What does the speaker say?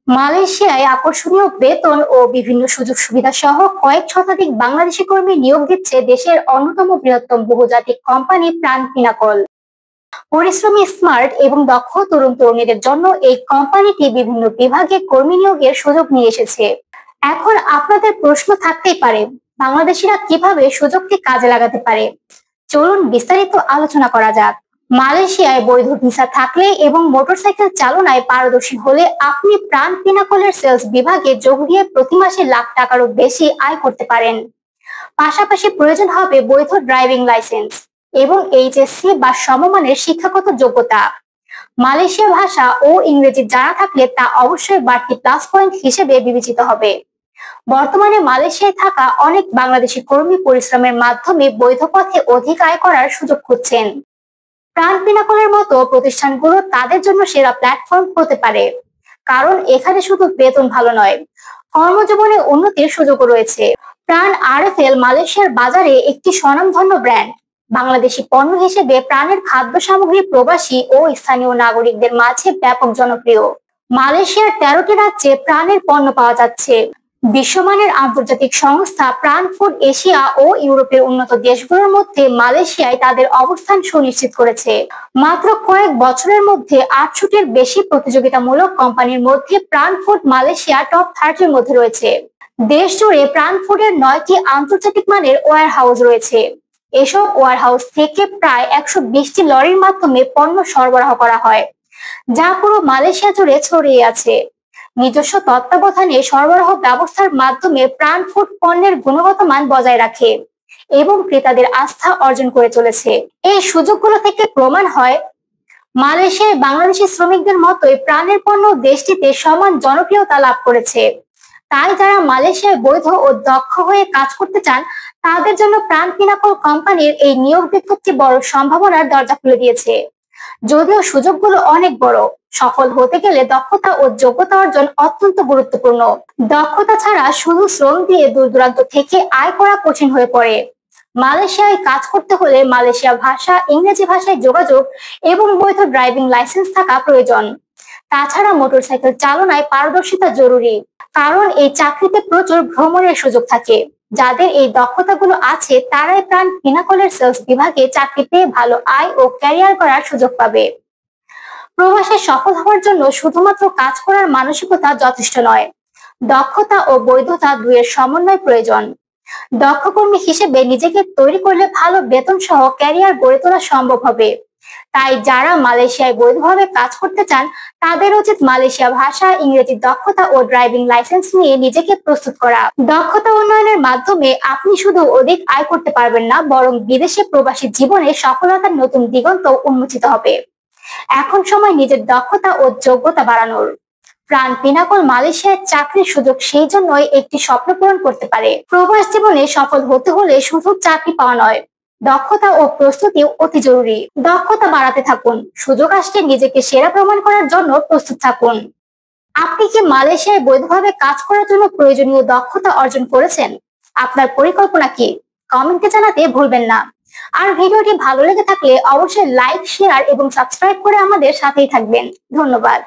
মালয়েশিয়ায় আকর্ষণীয় বেতন ও বিভিন্ন সুযোগ সুবিধা সহ কয়েক শতাধিক বাংলাদেশি কর্মী নিয়োগ দিচ্ছে দেশের অন্যতম বৃহত্তম বহুজাতিক কোম্পানি প্রাণ পিনাকল। পরিশ্রমী, স্মার্ট এবং দক্ষ তরুণ তরুণীদের জন্য এই কোম্পানিটি বিভিন্ন বিভাগে কর্মী নিয়োগের সুযোগ নিয়ে এসেছে। এখন আপনাদের প্রশ্ন থাকতেই পারে, বাংলাদেশিরা কিভাবে সুযোগটি কাজে লাগাতে পারে। চলুন বিস্তারিত আলোচনা করা যাক। মালয়েশিয়ায় বৈধ ভিসা থাকলে এবং মোটরসাইকেল চালনায় পারদর্শী হলে আপনি প্রাণ পিনাকলের সেলস বিভাগে যোগ দিয়ে প্রতি মাসে লাখ টাকারও বেশি আয় করতে পারেন। পাশাপাশি প্রয়োজন হবে বৈধ ড্রাইভিং লাইসেন্স এবং এইচএসসি বা সমমানের শিক্ষাগত যোগ্যতা। মালয়েশিয়া ভাষা ও ইংরেজি জানা থাকলে তা অবশ্যই বাড়তি প্লাস পয়েন্ট হিসেবে বিবেচিত হবে। বর্তমানে মালয়েশিয়ায় থাকা অনেক বাংলাদেশি কর্মী পরিশ্রমের মাধ্যমে বৈধ পথে অধিক আয় করার সুযোগ খুঁজছেন। প্রাণ পিনাকলের মতো প্রতিষ্ঠানগুলো তাদের জন্য সেরা প্ল্যাটফর্ম হতে পারে, কারণ এখানে শুধু বেতন ভালো নয়, কর্মজীবনে উন্নতির সুযোগও রয়েছে। প্রাণ আরএফএল মালয়েশিয়ার বাজারে একটি স্বনামধন্য ব্র্যান্ড। বাংলাদেশি পণ্য হিসেবে প্রাণের খাদ্য সামগ্রী প্রবাসী ও স্থানীয় নাগরিকদের মাঝে ব্যাপক জনপ্রিয়। মালয়েশিয়ার 13টি রাজ্যে প্রাণের পণ্য পাওয়া যাচ্ছে। বিশ্বমানের আন্তর্জাতিক সংস্থা প্রাণ ফুড এশিয়া ও ইউরোপের উন্নত দেশগুলোর মধ্যে মালয়েশিয়ায় তাদের অবস্থান সুনিশ্চিত করেছে। মাত্র কয়েক বছরের মধ্যে 800-টির বেশি প্রতিযোগিতামূলক কোম্পানির মধ্যে প্রাণ ফুড মালয়েশিয়া টপ 30-র মধ্যে রয়েছে। দেশ জুড়ে প্রাণ ফুডের 9টি আন্তর্জাতিক মানের ওয়্যার হাউস রয়েছে। এসব ওয়্যার হাউস থেকে প্রায় 120টি লরির মাধ্যমে পণ্য সরবরাহ করা হয়, যা পুরো মালয়েশিয়া জুড়ে ছড়িয়ে আছে। নিজস্ব তত্ত্বাবধানে সরবরাহ ব্যবস্থার মাধ্যমে প্রাণ ফুড পণ্যের গুণগত মান বজায় রাখে এবং ক্রেতাদের আস্থা অর্জন করে চলেছে। এই সুযোগগুলো থেকে প্রমাণ হয়, মালয়েশিয়ায় বাংলাদেশি শ্রমিকদের মতোই প্রাণের পণ্য দেশটিতে সমান জনপ্রিয়তা লাভ করেছে। তাই যারা মালয়েশিয়ায় বৈধ ও দক্ষ হয়ে কাজ করতে চান, তাদের জন্য প্রাণ পিনাকল কোম্পানির এই নিয়োগ বিজ্ঞপ্তি বড় সম্ভাবনার দরজা খুলে দিয়েছে। যদিও সুযোগগুলো অনেক বড়, সফল হতে গেলে দক্ষতা ও যোগ্যতা অর্জন অত্যন্ত গুরুত্বপূর্ণ। দক্ষতা ছাড়া শুধু শ্রম দিয়ে দূর দূরান্ত থেকে আয় করা কঠিন হয়ে পড়ে। মালয়েশিয়ায় কাজ করতে হলে মালয়েশিয়া ভাষা, ইংরেজি ভাষায় যোগাযোগ এবং বৈধ ড্রাইভিং লাইসেন্স থাকা প্রয়োজন। তাছাড়া মোটরসাইকেল চালনায় পারদর্শিতা জরুরি, কারণ এই চাকরিতে প্রচুর ভ্রমণের সুযোগ থাকে। যাদের এই দক্ষতাগুলো আছে তারাই প্রাণ পিনাকলের সেলস বিভাগে চাকরি পেয়ে ভালো আয় ও ক্যারিয়ার করার সুযোগ পাবে। প্রবাসে সফল হওয়ার জন্য শুধুমাত্র কাজ করার মানসিকতা যথেষ্ট নয়, দক্ষতা ও বৈধতা দুইয়ের সমন্বয় প্রয়োজন। দক্ষ কর্মী হিসেবে নিজেকে তৈরি করলে ভালো বেতন সহ ক্যারিয়ার গড়ে তোলা সম্ভব হবে। তাই যারা মালয়েশিয়ায় বৈধভাবে কাজ করতে চান, তাদের উচিত মালয়েশিয়া ভাষা, ইংরেজি দক্ষতা ও ড্রাইভিং লাইসেন্স নিয়ে নিজেকে প্রস্তুত করা। দক্ষতা উন্নয়নের মাধ্যমে আপনি শুধু অধিক আয় করতে পারবেন না, বরং বিদেশে প্রবাসী জীবনে সফলতার নতুন দিগন্ত উন্মোচিত হবে। এখন সময় নিজের দক্ষতা ও যোগ্যতা বাড়ানোর। প্রাণ পিনাকল মালয়েশিয়ায় চাকরির সুযোগ সেই জন্যই একটি স্বপ্ন পূরণ করতে পারে। প্রবাস জীবনে সফল হতে হলে শুধু চাকরি পাওয়া নয়, দক্ষতা ও প্রস্তুতি অতি জরুরি। দক্ষতা বাড়াতে থাকুন, সুযোগ আসলে নিজেকে সেরা প্রমাণ করার জন্য প্রস্তুত থাকুন। আপনি কি মালয়েশিয়ায় বৈধভাবে কাজ করার জন্য প্রয়োজনীয় দক্ষতা অর্জন করেছেন? আপনার পরিকল্পনা কি? কমেন্টে জানাতে ভুলবেন না। আর ভিডিওটি ভালো লেগে থাকলে অবশ্যই লাইক, শেয়ার এবং সাবস্ক্রাইব করে আমাদের সাথেই থাকবেন। ধন্যবাদ।